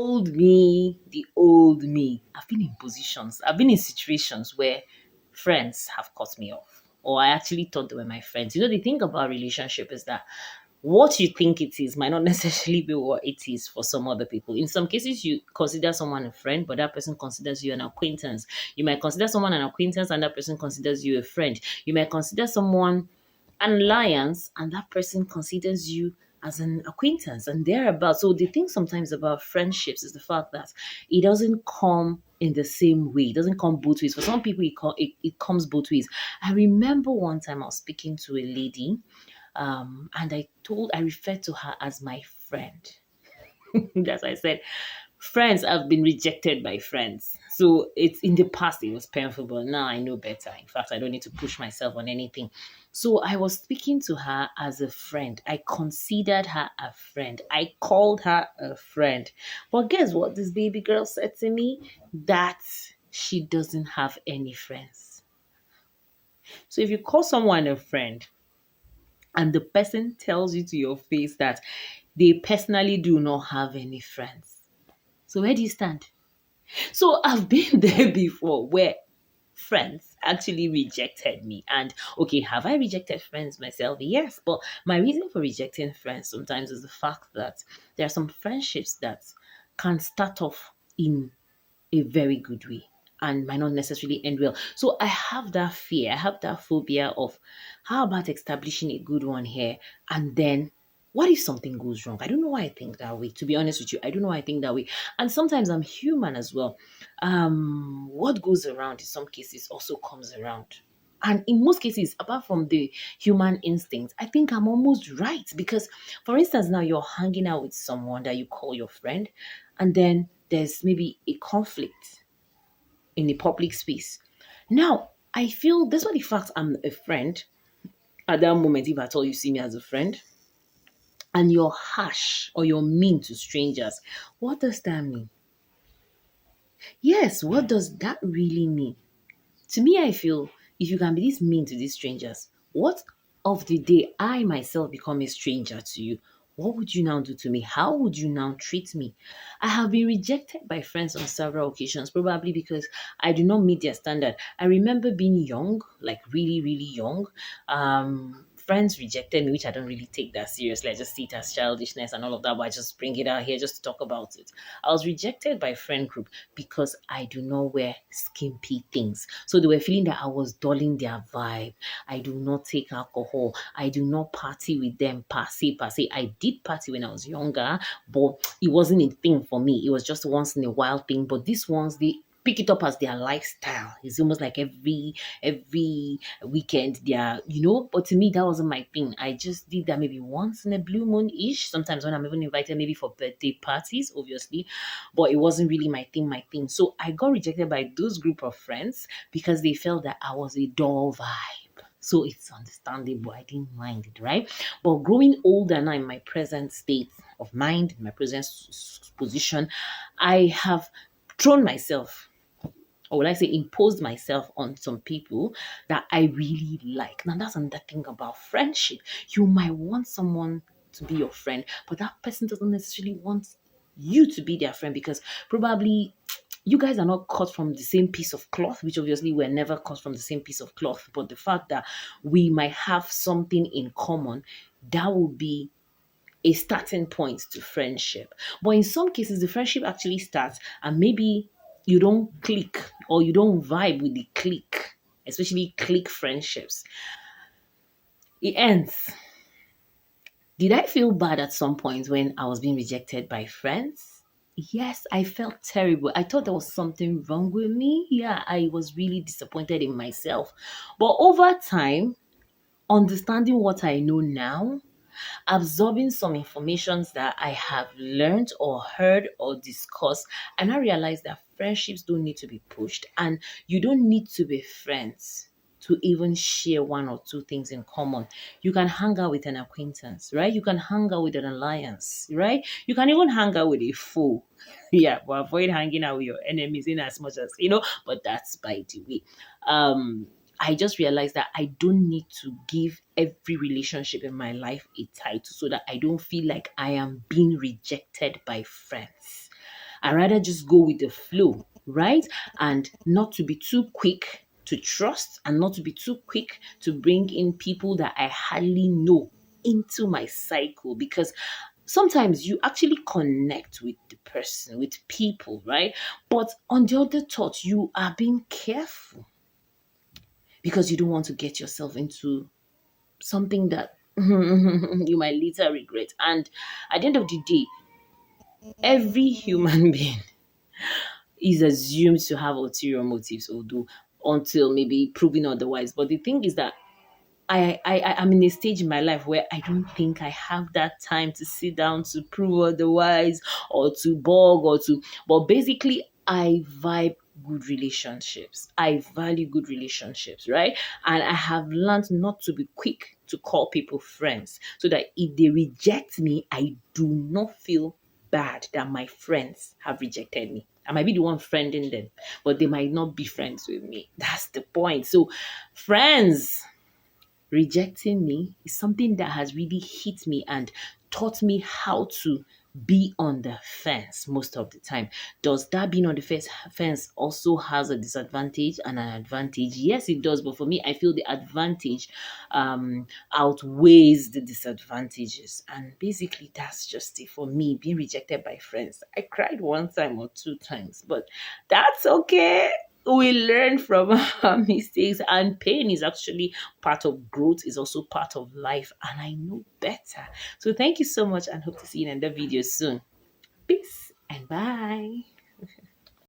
old me. I've been in positions, I've been in situations where friends have cut me off. Or I actually thought they were my friends. You know, the thing about relationship is that what you think it is might not necessarily be what it is for some other people. In some cases, you consider someone a friend, but that person considers you an acquaintance. You might consider someone an acquaintance, and that person considers you a friend. You might consider someone an alliance, and that person considers you as an acquaintance and thereabouts. So the thing sometimes about friendships is the fact that it doesn't come in the same way. It doesn't come both ways. For some people, it comes both ways. I remember one time I was speaking to a lady, and I referred to her as my friend. That's why I said friends have been rejected by friends. So it's in the past it was painful, but now I know better. In fact, I don't need to push myself on anything. So I was speaking to her as a friend. I considered her a friend. I called her a friend. But guess what this baby girl said to me? That she doesn't have any friends. So if you call someone a friend and the person tells you to your face that they personally do not have any friends, so where do you stand? So I've been there before where friends actually rejected me. And okay, have I rejected friends myself? Yes, but my reason for rejecting friends sometimes is the fact that there are some friendships that can start off in a very good way and might not necessarily end well. So I have that fear, I have that phobia of how about establishing a good one here and then what if something goes wrong? I don't know why I think that way. To be honest with you, I don't know why I think that way. And sometimes I'm human as well. What goes around in some cases also comes around. And in most cases, apart from the human instinct, I think I'm almost right. Because, for instance, now you're hanging out with someone that you call your friend, and then there's maybe a conflict in the public space. Now, I feel that's why the fact I'm a friend at that moment, if at all you see me as a friend, and you're harsh or you're mean to strangers, what does that mean? Yes, what does that really mean? To me, I feel if you can be this mean to these strangers, what of the day I myself become a stranger to you? What would you now do to me? How would you now treat me? I have been rejected by friends on several occasions, probably because I do not meet their standard. I remember being young, like really, really young. Friends rejected me, which I don't really take that seriously. I just see it as childishness and all of that, but I just bring it out here just to talk about it. I was rejected by a friend group because I do not wear skimpy things. So they were feeling that I was dulling their vibe. I do not take alcohol. I do not party with them per se, per se. I did party when I was younger, but it wasn't a thing for me. It was just once in a while thing. But these ones, they pick it up as their lifestyle. It's almost like every weekend they are, but to me that wasn't my thing. I just did that maybe once in a blue moon ish, sometimes when I'm even invited maybe for birthday parties, obviously, but it wasn't really my thing. So I got rejected by those group of friends because they felt that I was a dull vibe. So it's understandable. I didn't mind it, right? But growing older now in my present state of mind, my present position, I have thrown myself, or would I say imposed myself on some people that I really like. Now that's another thing about friendship. You might want someone to be your friend, but that person doesn't necessarily want you to be their friend because probably you guys are not cut from the same piece of cloth, which obviously we're never cut from the same piece of cloth. But the fact that we might have something in common, that will be a starting point to friendship. But in some cases, the friendship actually starts and maybe you don't click or you don't vibe with the click, especially click friendships. It ends. Did I feel bad at some point when I was being rejected by friends? Yes, I felt terrible. I thought there was something wrong with me. Yeah, I was really disappointed in myself. But over time, understanding what I know now, absorbing some informations that I have learned or heard or discussed, and I realized that friendships don't need to be pushed and you don't need to be friends to even share one or two things in common. You can hang out with an acquaintance, right? You can hang out with an alliance, right? You can even hang out with a foe. Yeah, but avoid hanging out with your enemies in as much as, but that's by the way. I just realized that I don't need to give every relationship in my life a title so that I don't feel like I am being rejected by friends. I rather just go with the flow, right? And not to be too quick to trust and not to be too quick to bring in people that I hardly know into my cycle, because sometimes you actually connect with the person, with people, right? But on the other thought, you are being careful because you don't want to get yourself into something that you might later regret. And at the end of the day, every human being is assumed to have ulterior motives, although until maybe proven otherwise. But the thing is that I'm in a stage in my life where I don't think I have that time to sit down to prove otherwise or to bug or to, but basically I vibe good relationships. I value good relationships, right? And I have learned not to be quick to call people friends so that if they reject me, I do not feel bad that my friends have rejected me. I might be the one friending them, but they might not be friends with me. That's the point. So, friends rejecting me is something that has really hit me and taught me how to be on the fence most of the time. Does that being on the fence also has a disadvantage and an advantage? Yes, it does. But for me, I feel the advantage outweighs the disadvantages. And basically, that's just it for me being rejected by friends. I cried one time or two times, but that's okay. We learn from our mistakes, and pain is actually part of growth, is also part of life, and I know better. So thank you so much and hope to see you in another video soon. Peace and bye.